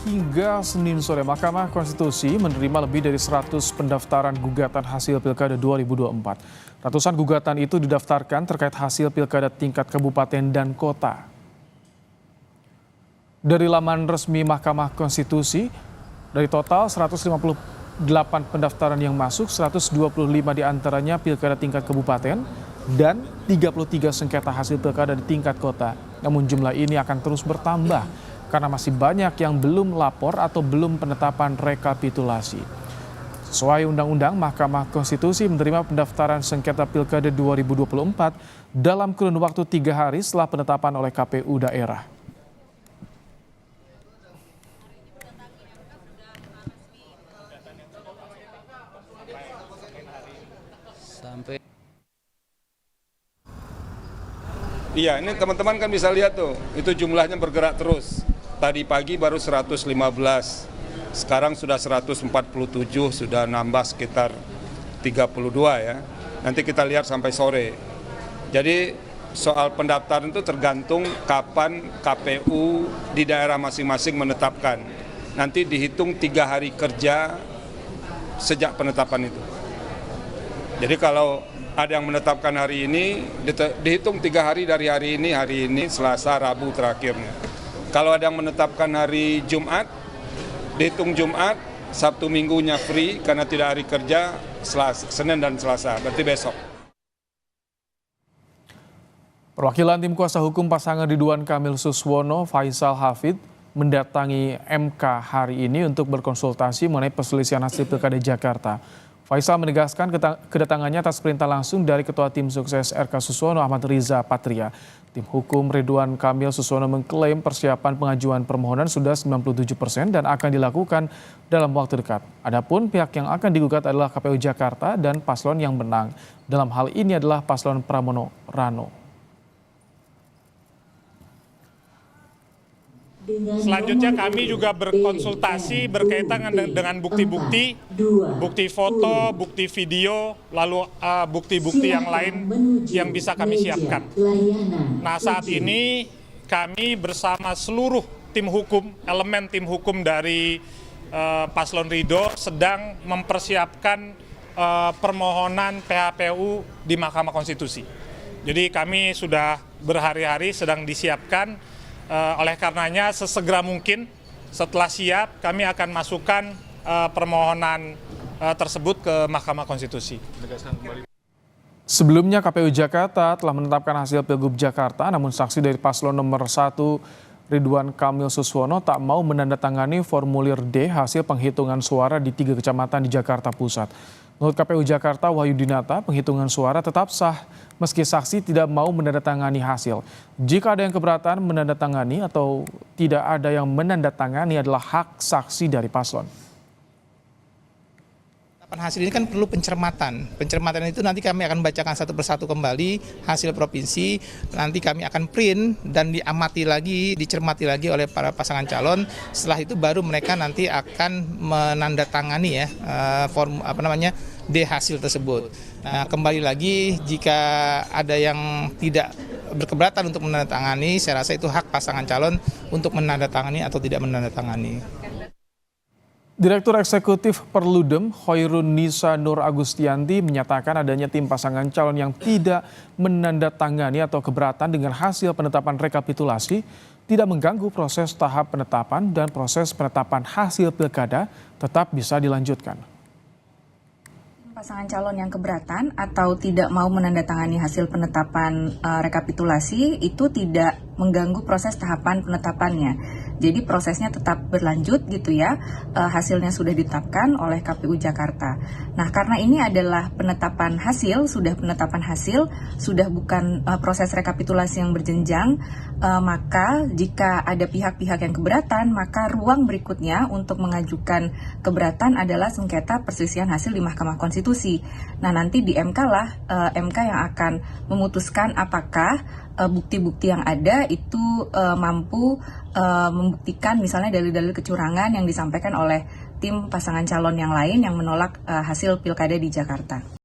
hingga Senin sore, Mahkamah Konstitusi menerima lebih dari 100 pendaftaran gugatan hasil Pilkada 2024. Ratusan gugatan itu didaftarkan terkait hasil Pilkada tingkat kabupaten dan kota. Dari laman resmi Mahkamah Konstitusi, dari total 158 pendaftaran yang masuk, 125 diantaranya Pilkada tingkat kabupaten dan 33 sengketa hasil Pilkada di tingkat kota. Namun jumlah ini akan terus bertambah karena masih banyak yang belum lapor atau belum penetapan rekapitulasi. Sesuai Undang-Undang, Mahkamah Konstitusi menerima pendaftaran sengketa Pilkada 2024 dalam kurun waktu 3 hari setelah penetapan oleh KPU daerah. Iya, ini teman-teman kan bisa lihat tuh, itu jumlahnya bergerak terus. Tadi pagi baru 115, sekarang sudah 147, sudah nambah sekitar 32 ya. Nanti kita lihat sampai sore. Jadi soal pendaftaran itu tergantung kapan KPU di daerah masing-masing menetapkan. Nanti dihitung 3 hari kerja sejak penetapan itu. Jadi kalau ada yang menetapkan hari ini, dihitung 3 hari dari hari ini, Selasa, Rabu terakhirnya. Kalau ada yang menetapkan hari Jumat, dihitung Jumat, Sabtu Minggunya free karena tidak hari kerja, Senin dan Selasa, berarti besok. Perwakilan tim kuasa hukum pasangan Ridwan Kamil Suswono, Faisal Hafid, mendatangi MK hari ini untuk berkonsultasi mengenai perselisihan hasil Pilkada Jakarta. Faisal menegaskan kedatangannya atas perintah langsung dari Ketua Tim Sukses RK Suswono Ahmad Riza Patria. Tim hukum Ridwan Kamil Suswono mengklaim persiapan pengajuan permohonan sudah 97% dan akan dilakukan dalam waktu dekat. Adapun pihak yang akan digugat adalah KPU Jakarta dan paslon yang menang. Dalam hal ini adalah paslon Pramono Rano. Selanjutnya kami juga berkonsultasi berkaitan dengan bukti-bukti, bukti foto, bukti video, lalu bukti-bukti yang lain yang bisa kami siapkan. Nah, saat ini kami bersama seluruh tim hukum, elemen tim hukum dari Paslon Ridho sedang mempersiapkan permohonan PHPU di Mahkamah Konstitusi. Jadi kami sudah berhari-hari sedang disiapkan. Oleh karenanya sesegera mungkin setelah siap kami akan masukkan permohonan tersebut ke Mahkamah Konstitusi. Sebelumnya KPU Jakarta telah menetapkan hasil Pilgub Jakarta, namun saksi dari paslon nomor 1 Ridwan Kamil Suswono tak mau menandatangani formulir D hasil penghitungan suara di 3 kecamatan di Jakarta Pusat. Menurut KPU Jakarta, Wahyu Dinata, penghitungan suara tetap sah meski saksi tidak mau menandatangani hasil. Jika ada yang keberatan menandatangani atau tidak ada yang menandatangani adalah hak saksi dari paslon. Hasil ini kan perlu pencermatan. Pencermatan itu nanti kami akan bacakan satu persatu kembali hasil provinsi. Nanti kami akan print dan diamati lagi, dicermati lagi oleh para pasangan calon. Setelah itu baru mereka nanti akan menandatangani ya D hasil tersebut. Nah, kembali lagi jika ada yang tidak berkeberatan untuk menandatangani, saya rasa itu hak pasangan calon untuk menandatangani atau tidak menandatangani. Direktur Eksekutif Perludem Khairun Nisa Nur Agustianti menyatakan adanya tim pasangan calon yang tidak menandatangani atau keberatan dengan hasil penetapan rekapitulasi tidak mengganggu proses tahap penetapan dan proses penetapan hasil pilkada tetap bisa dilanjutkan. Pasangan calon yang keberatan atau tidak mau menandatangani hasil penetapan rekapitulasi itu tidak mengganggu proses tahapan penetapannya. Jadi prosesnya tetap berlanjut gitu ya, hasilnya sudah ditetapkan oleh KPU Jakarta. Nah, karena ini adalah penetapan hasil, sudah bukan proses rekapitulasi yang berjenjang, maka jika ada pihak-pihak yang keberatan, maka ruang berikutnya untuk mengajukan keberatan adalah sengketa perselisihan hasil di Mahkamah Konstitusi. Nah, nanti di MK lah, MK yang akan memutuskan apakah bukti-bukti yang ada itu mampu membuktikan misalnya dalil-dalil kecurangan yang disampaikan oleh tim pasangan calon yang lain yang menolak hasil pilkada di Jakarta.